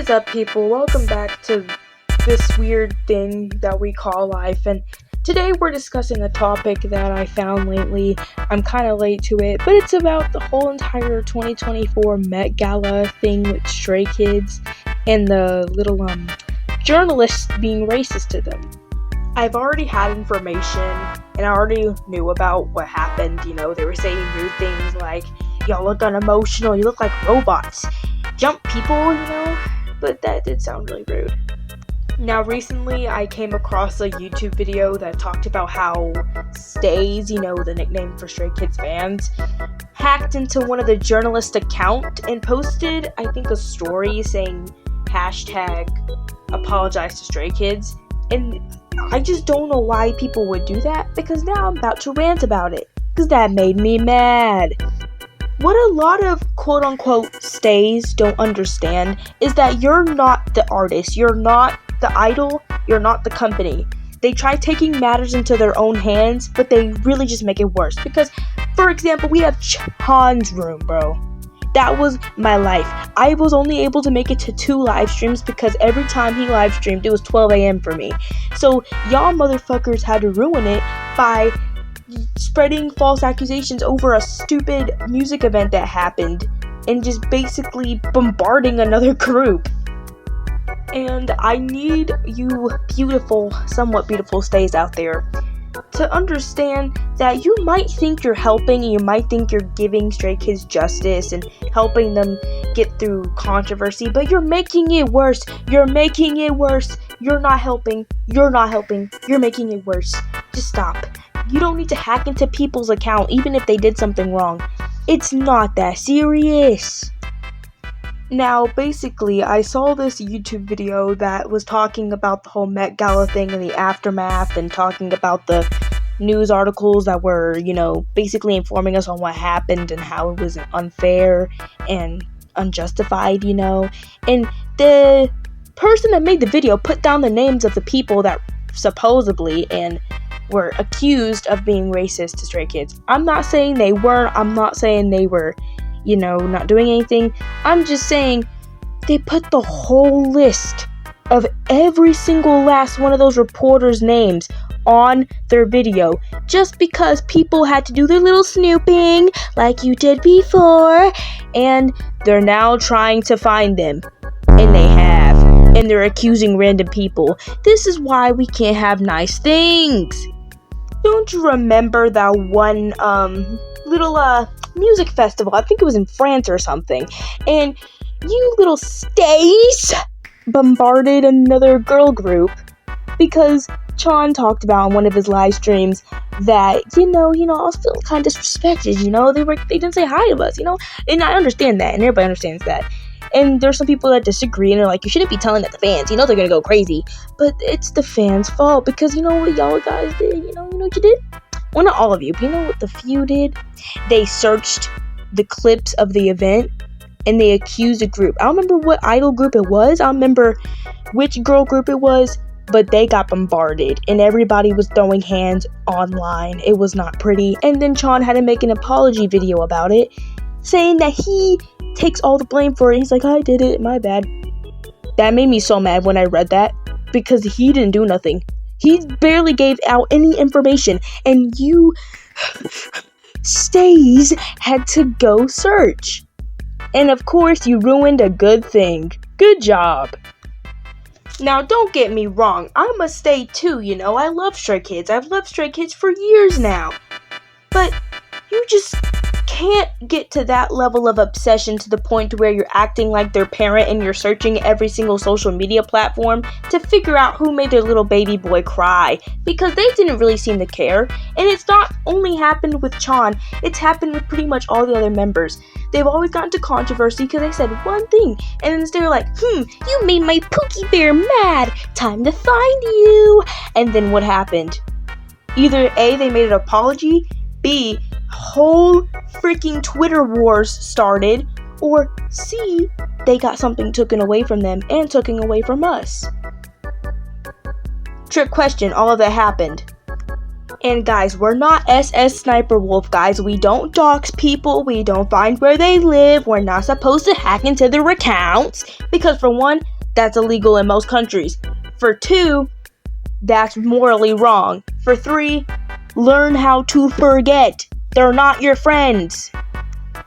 What's up, people? Welcome back to this weird thing that we call life, and today we're discussing a topic that I found lately. I'm kind of late to it, but it's about the whole entire 2024 Met Gala thing with Stray Kids and the little journalists being racist to them. I've already had information, and I already knew about what happened. They were saying rude things like, y'all look unemotional, you look like robots, jump people, but that did sound really rude. Now, recently, I came across a YouTube video that talked about how Stays, the nickname for Stray Kids fans, hacked into one of the journalist account and posted, I think, a story saying #apologize to Stray Kids, and I just don't know why people would do that, because now I'm about to rant about it, because that made me mad. What a lot of quote-unquote stays don't understand is that you're not the artist, you're not the idol, you're not the company. They try taking matters into their own hands, but they really just make it worse. Because, for example, we have Chan's room, bro. That was my life. I was only able to make it to 2 live streams because every time he live streamed, it was 12 a.m. for me. So, y'all motherfuckers had to ruin it by spreading false accusations over a stupid music event that happened and just basically bombarding another group. And I need you somewhat beautiful stays out there to understand that you might think you're helping, and you might think you're giving Stray Kids justice and helping them get through controversy, but you're making it worse. You're making it worse. You're not helping. You're making it worse. Just stop. You don't need to hack into people's account, even if they did something wrong. It's not that serious. Now, basically, I saw this YouTube video that was talking about the whole Met Gala thing and the aftermath, and talking about the news articles that were, basically informing us on what happened and how it was unfair and unjustified, And the person that made the video put down the names of the people that supposedly and were accused of being racist to Stray Kids. I'm not saying they weren't. I'm not saying they were, not doing anything. I'm just saying they put the whole list of every single last one of those reporters' names on their video just because people had to do their little snooping like you did before, and they're now trying to find them, and they have, and they're accusing random people. This is why we can't have nice things. Don't you remember that one little music festival? I think it was in France or something. And you little stays bombarded another girl group because Chan talked about on one of his live streams that, I was feeling kind of disrespected, they didn't say hi to us, and I understand that, and everybody understands that. And there's some people that disagree, and they're like, you shouldn't be telling that to fans, they're gonna go crazy. But it's the fans' fault, because you know what y'all guys did? You know what you did? Well, not all of you, but you know what the few did? They searched the clips of the event, and they accused a group. I don't remember what idol group it was, I don't remember which girl group it was, but they got bombarded, and everybody was throwing hands online. It was not pretty. And then Chan had to make an apology video about it, saying that he takes all the blame for it. He's like, I did it, my bad. That made me so mad when I read that, because he didn't do nothing. He barely gave out any information, and you stays had to go search. And of course, you ruined a good thing. Good job. Now, don't get me wrong, I'm a stay too, I love Stray Kids. I've loved Stray Kids for years now. But you just can't get to that level of obsession to the point where you're acting like their parent and you're searching every single social media platform to figure out who made their little baby boy cry, because they didn't really seem to care. And it's not only happened with Chan, it's happened with pretty much all the other members. They've always gotten to controversy because they said one thing, and then they're like, you made my Pookie Bear mad, time to find you. And then what happened? Either A, they made an apology, B, whole freaking Twitter wars started, or C, they got something taken away from them and taken away from us. Trick question, all of that happened. And guys, we're not SS Sniper Wolf, guys. We don't dox people. We don't find where they live. We're not supposed to hack into their accounts. Because for one, That's illegal in most countries. For 2, that's morally wrong. For 3, learn how to forget. They're not your friends.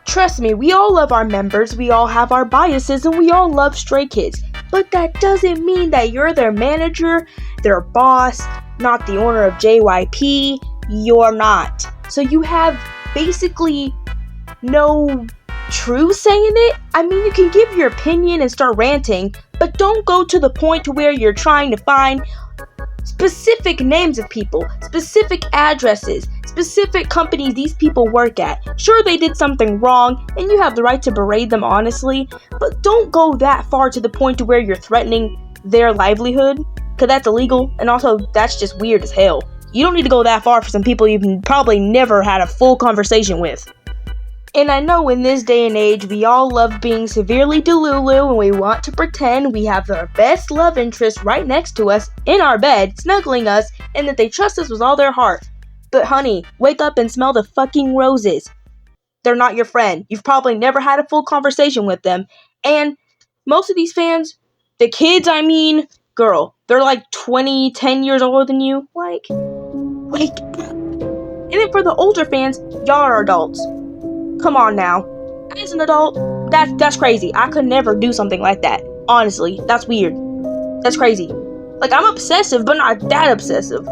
Trust me, we all love our members, we all have our biases, and we all love Stray Kids. But that doesn't mean that you're their manager, their boss, not the owner of JYP. You're not. So you have basically no true say in it. I mean, you can give your opinion and start ranting, but don't go to the point to where you're trying to find specific names of people, specific addresses, specific companies these people work at. Sure, they did something wrong, and you have the right to berate them honestly, but don't go that far to the point to where you're threatening their livelihood, because that's illegal, and also that's just weird as hell. You don't need to go that far for some people you've probably never had a full conversation with. And I know in this day and age, we all love being severely delulu and we want to pretend we have our best love interest right next to us, in our bed, snuggling us, and that they trust us with all their heart. But honey, wake up and smell the fucking roses. They're not your friend. You've probably never had a full conversation with them. And most of these fans, the kids, I mean, girl, they're like 10 years older than you. Like, wake up. And then for the older fans, y'all are adults. Come on now. As an adult, that's crazy. I could never do something like that. Honestly, that's weird. That's crazy. Like, I'm obsessive, but not that obsessive.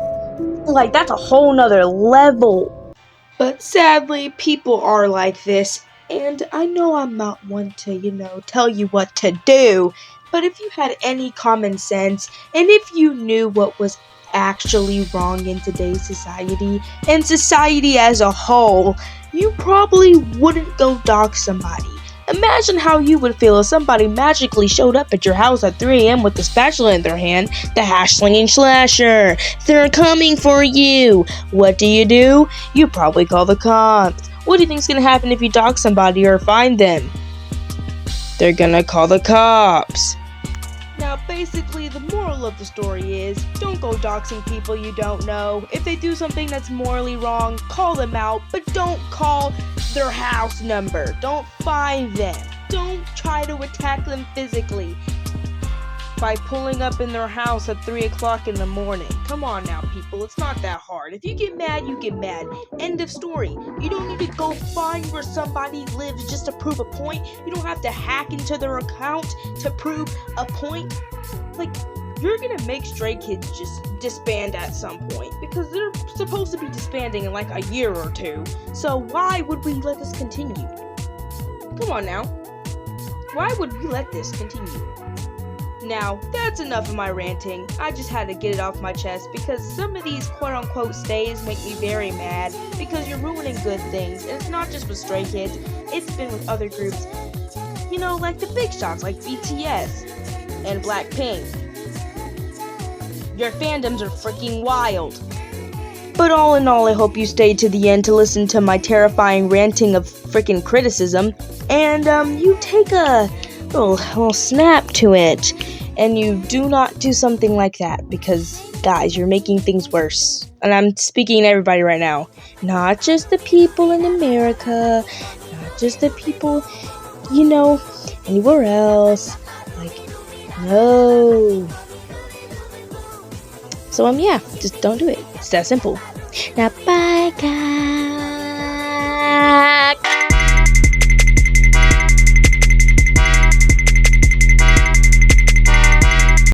Like, that's a whole nother level. But sadly, people are like this. And I know I'm not one to, tell you what to do. But if you had any common sense, and if you knew what was actually wrong in today's society, and society as a whole, you probably wouldn't go dox somebody. Imagine how you would feel if somebody magically showed up at your house at 3 a.m. with a spatula in their hand, the hash-slinging slasher. They're coming for you. What do? You probably call the cops. What do you think's gonna happen if you dox somebody or find them? They're gonna call the cops. Now, basically, the moral of the story is, don't go doxing people you don't know. If they do something that's morally wrong, call them out, but don't call their house number. Don't find them. Don't try to attack them physically by pulling up in their house at 3 o'clock in the morning. Come on now, people. It's not that hard. If you get mad, you get mad. End of story. You don't need to go find where somebody lives just to prove a point. You don't have to hack into their account to prove a point. Like, you're gonna make Stray Kids just disband at some point, because they're supposed to be disbanding in like a year or 2. So why would we let this continue? Come on now. Why would we let this continue? Now, that's enough of my ranting. I just had to get it off my chest because some of these quote-unquote stays make me very mad because you're ruining good things. And it's not just with Stray Kids, it's been with other groups. Like the big shots like BTS and Blackpink. Your fandoms are freaking wild. But all in all, I hope you stayed to the end to listen to my terrifying ranting of freaking criticism. And you take a little snap to it. And you do not do something like that, because, guys, you're making things worse. And I'm speaking to everybody right now. Not just the people in America, not just the people, anywhere else. Like, no. So, yeah, just don't do it. It's that simple. Now, bye, guys.